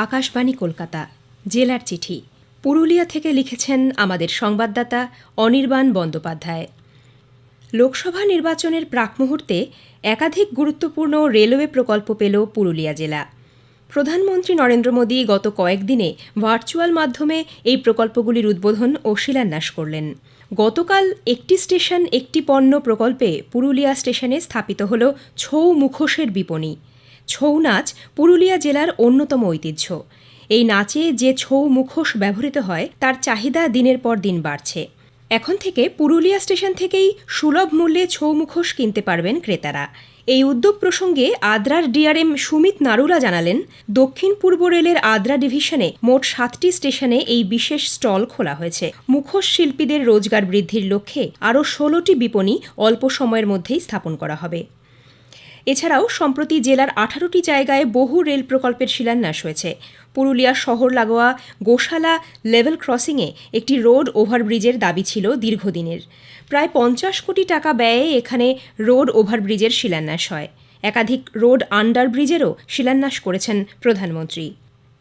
আকাশবাণী কলকাতা জেলার চিঠি পুরুলিয়া থেকে লিখেছেন আমাদের সংবাদদাতা অনির্বাণ বন্দ্যোপাধ্যায়। লোকসভা নির্বাচনের প্রাক মুহূর্তে একাধিক গুরুত্বপূর্ণ রেলওয়ে প্রকল্প পেল পুরুলিয়া জেলা। প্রধানমন্ত্রী নরেন্দ্র মোদী গত কয়েকদিনে ভার্চুয়াল মাধ্যমে এই প্রকল্পগুলির উদ্বোধন ও শিলান্যাস করলেন। গতকাল একটি স্টেশন একটি পণ্য প্রকল্পে পুরুলিয়া স্টেশনে স্থাপিত হল ছৌ মুখোশের বিপণী। ছৌ নাচ পুরুলিয়া জেলার অন্যতম ঐতিহ্য। এই নাচে যে ছৌ মুখোশ ব্যবহৃত হয় তার চাহিদা দিনের পর দিন বাড়ছে। এখন থেকে পুরুলিয়া স্টেশন থেকেই সুলভ মূল্যে ছৌ মুখোশ কিনতে পারবেন ক্রেতারা। এই উদ্যোগ প্রসঙ্গে আদ্রার ডিআরএম সুমিত নারুলা জানালেন, দক্ষিণ পূর্ব রেলের আদ্রা ডিভিশনে মোট 7টি স্টেশনে এই বিশেষ স্টল খোলা হয়েছে। মুখোশ শিল্পীদের রোজগার বৃদ্ধির লক্ষ্যে আরও 16টি বিপণী অল্প সময়ের মধ্যেই স্থাপন করা হবে। এছাড়াও সম্প্রতি জেলার 18টি জায়গায় বহু রেল প্রকল্পের শিলান্যাস হয়েছে। পুরুলিয়া শহর লাগোয়া গোশালা লেভেল ক্রসিংয়ে একটি রোড ওভারব্রিজের দাবি ছিল দীর্ঘদিনের। প্রায় 50 কোটি টাকা ব্যয়ে এখানে রোড ওভারব্রিজের শিলান্যাস হয়। একাধিক রোড আন্ডারব্রিজেরও শিলান্যাস করেছেন প্রধানমন্ত্রী।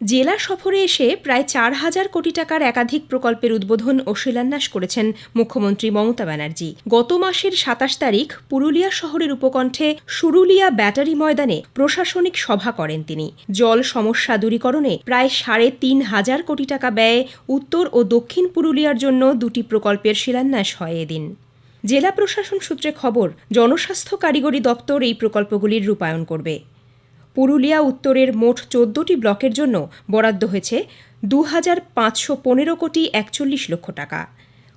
জেলা সফরে এসে প্রায় 4,000 কোটি টাকার একাধিক প্রকল্পের উদ্বোধন ও শিলান্যাস করেছেন মুখ্যমন্ত্রী মমতা ব্যানার্জি। গত মাসের 27 তারিখ পুরুলিয়া শহরের উপকণ্ঠে সুরুলিয়া ব্যাটারি ময়দানে প্রশাসনিক সভা করেন তিনি। জল সমস্যা দূরীকরণে প্রায় 3,500 কোটি টাকা ব্যয়ে উত্তর ও দক্ষিণ পুরুলিয়ার জন্য দুটি প্রকল্পের শিলান্যাস হয় এদিন। জেলা প্রশাসন সূত্রে খবর, জনস্বাস্থ্য কারিগরি দপ্তর এই প্রকল্পগুলির রূপায়ণ করবে। পুরুলিয়া উত্তরের মোট 14টি ব্লকের জন্য বরাদ্দ হয়েছে 2,515 কোটি 41 লক্ষ টাকা।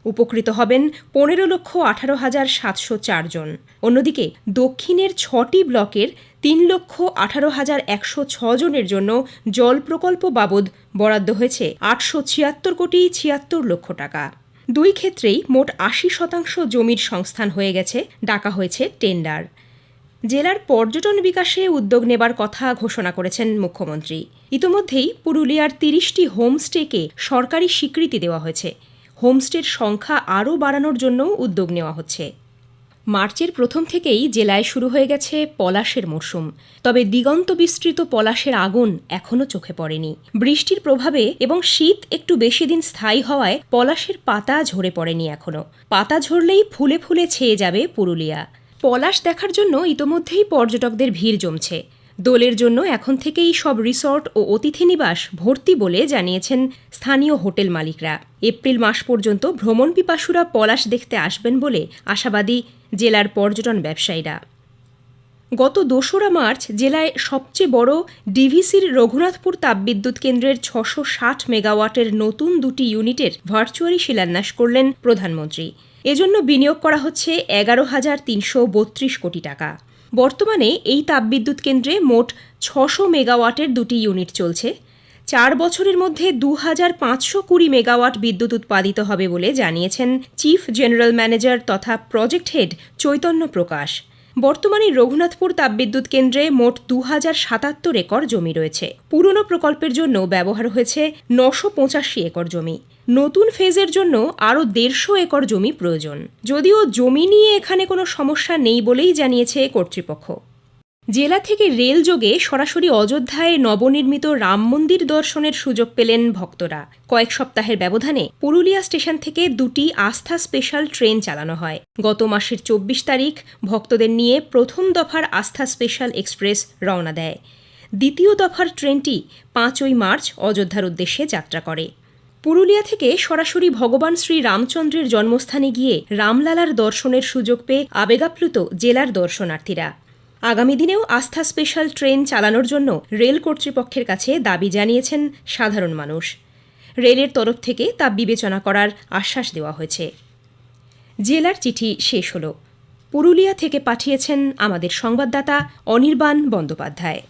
উপকৃত হবেন 15,18,704 জন। অন্যদিকে দক্ষিণের 6টি ব্লকের 3,18,106 জনের জন্য জল প্রকল্প বাবদ বরাদ্দ হয়েছে 876 কোটি 76 লক্ষ টাকা। দুই ক্ষেত্রেই মোট 80% জমির সংস্থান হয়ে গেছে, ডাকা হয়েছে টেন্ডার। জেলার পর্যটন বিকাশে উদ্যোগ নেবার কথা ঘোষণা করেছেন মুখ্যমন্ত্রী। ইতোমধ্যেই পুরুলিয়ার 30টি হোমস্টেকে সরকারি স্বীকৃতি দেওয়া হয়েছে। হোমস্টের সংখ্যা আরও বাড়ানোর জন্য উদ্যোগ নেওয়া হচ্ছে। মার্চের প্রথম থেকেই জেলায় শুরু হয়ে গেছে পলাশের মরশুম। তবে দিগন্ত বিস্তৃত পলাশের আগুন এখনও চোখে পড়েনি। বৃষ্টির প্রভাবে এবং শীত একটু বেশি দিন স্থায়ী হওয়ায় পলাশের পাতা ঝরে পড়েনি এখনও। পাতা ঝরলেই ফুলে ফুলে ছেয়ে যাবে পুরুলিয়া। পলাশ দেখার জন্য ইতোমধ্যেই পর্যটকদের ভিড় জমছে। দোলের জন্য এখন থেকেই সব রিসর্ট ও অতিথি নিবাস ভর্তি বলে জানিয়েছেন স্থানীয় হোটেল মালিকরা। এপ্রিল মাস পর্যন্ত ভ্রমণ পিপাসুরা পলাশ দেখতে আসবেন বলে আশাবাদী জেলার পর্যটন ব্যবসায়ীরা। গত 2রা মার্চ জেলায় সবচেয়ে বড় ডিভিসির রঘুনাথপুর তাপবিদ্যুৎ কেন্দ্রের 660 মেগাওয়াটের নতুন 2টি ইউনিটের ভার্চুয়ালি শিলান্যাস করলেন প্রধানমন্ত্রী। এজন্য বিনিয়োগ করা হচ্ছে 11,332 কোটি টাকা। বর্তমানে এই তাপবিদ্যুৎ কেন্দ্রে মোট 600 মেগাওয়াটের 2টি ইউনিট চলছে। 4 বছরের মধ্যে 2,520 মেগাওয়াট বিদ্যুৎ উৎপাদিত হবে বলে জানিয়েছেন চিফ জেনারেল ম্যানেজার তথা প্রজেক্ট হেড চৈতন্য প্রকাশ। বর্তমানে রঘুনাথপুর তাপবিদ্যুৎ কেন্দ্রে মোট 2,077 একর জমি রয়েছে। পুরনো প্রকল্পের জন্য ব্যবহার হয়েছে 985 একর জমি। নতুন ফেজের জন্য আরও 150 একর জমি প্রয়োজন। যদিও জমি নিয়ে এখানে কোনো সমস্যা নেই বলেই জানিয়েছে কর্তৃপক্ষ। জেলা থেকে রেলযোগে সরাসরি অযোধ্যায় নবনির্মিত রাম মন্দির দর্শনের সুযোগ পেলেন ভক্তরা। কয়েক সপ্তাহের ব্যবধানে পুরুলিয়া স্টেশন থেকে 2টি আস্থা স্পেশাল ট্রেন চালানো হয়। গত মাসের 24 তারিখ ভক্তদের নিয়ে প্রথম দফার আস্থা স্পেশাল এক্সপ্রেস রওনা দেয়। দ্বিতীয় দফার ট্রেনটি 5ই মার্চ অযোধ্যার উদ্দেশ্যে যাত্রা করে। পুরুলিয়া থেকে সরাসরি ভগবান শ্রী রামচন্দ্রের জন্মস্থানে গিয়ে রামলালার দর্শনের সুযোগ পেয়ে আবেগাপ্লুত জেলার দর্শনার্থীরা। আগামী দিনেও আস্থা স্পেশাল ট্রেন চালানোর জন্য রেল কর্তৃপক্ষের কাছে দাবি জানিয়েছেন সাধারণ মানুষ। রেলের তরফ থেকে তা বিবেচনা করার আশ্বাস দেওয়া হয়েছে। জেলার চিঠি শেষ হল। পুরুলিয়া থেকে পাঠিয়েছেন আমাদের সংবাদদাতা অনির্বাণ বন্দ্যোপাধ্যায়।